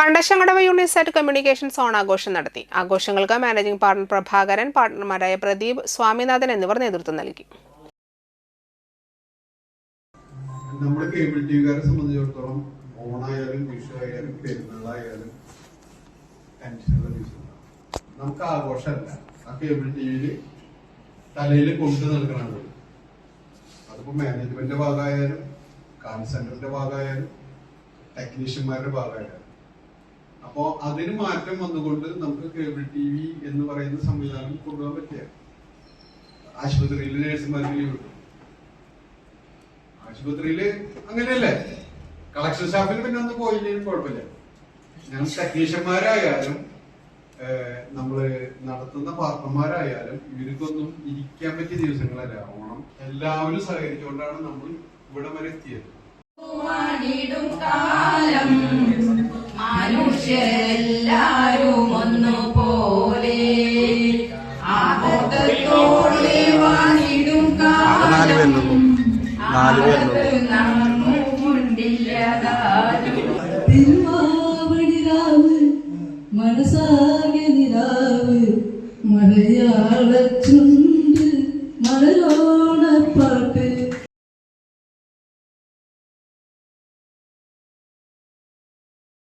Kandassankadavu യൂണിസെറ്റ് communications ഓണാഘോഷം നടത്തി. ആഘോഷങ്ങൾക്ക് മാനേജിംഗ് പാർട്ണർ പ്രഭാകരൻ, പാർട്ണർമാരായ പ്രദീപ്, സ്വാമിനാഥൻ എന്നിവർ നേതൃത്വം നൽകി. നമ്മുടെ കേബിൾ ടിവിക്കാരെ സംബന്ധിച്ചിടത്തോളം ഓണായാലും വിഷുവായാലും പെരുന്നാളായാലും ടെൻഷനുള്ള ദിവസം നമുക്ക് ആഘോഷമല്ല. ആ കേബിൾ ടിവിയില് തലയിൽ കൊണ്ടു നൽകണത് അതിപ്പോ മാനേജ്മെന്റിന്റെ ഭാഗമായാലും കാൾ സെന്ററിന്റെ ഭാഗമായാലും ടെക്നീഷ്യന്മാരുടെ ഭാഗമായാലും. അപ്പോ അതിന് മാറ്റം വന്നുകൊണ്ട് നമുക്ക് കേബിൾ ടി വി എന്ന് പറയുന്ന സംവിധാനം കൊണ്ടുപോകാൻ പറ്റിയ ആശുപത്രിയിൽ നഴ്സുമാർക്ക് ലീവ് കിട്ടും. ആശുപത്രിയില് അങ്ങനെയല്ലേ, കളക്ഷൻ സ്റ്റാഫിന് പിന്നെ ഒന്ന് പോയില്ലേലും കുഴപ്പമില്ല. ഞങ്ങൾ ടെക്നീഷ്യന്മാരായാലും നമ്മള് നടത്തുന്ന പാർട്ണർമാരായാലും ഇവർക്കൊന്നും ഇരിക്കാൻ പറ്റിയ ദിവസങ്ങളല്ല ഓണം. എല്ലാവരും സഹകരിച്ചുകൊണ്ടാണ് നമ്മൾ ഇവിടെ വരെ എത്തിയത്. മനുഷ്യരെല്ലാരും ഒന്നുപോലെ മനസാകെ നിരാവ് മലയാള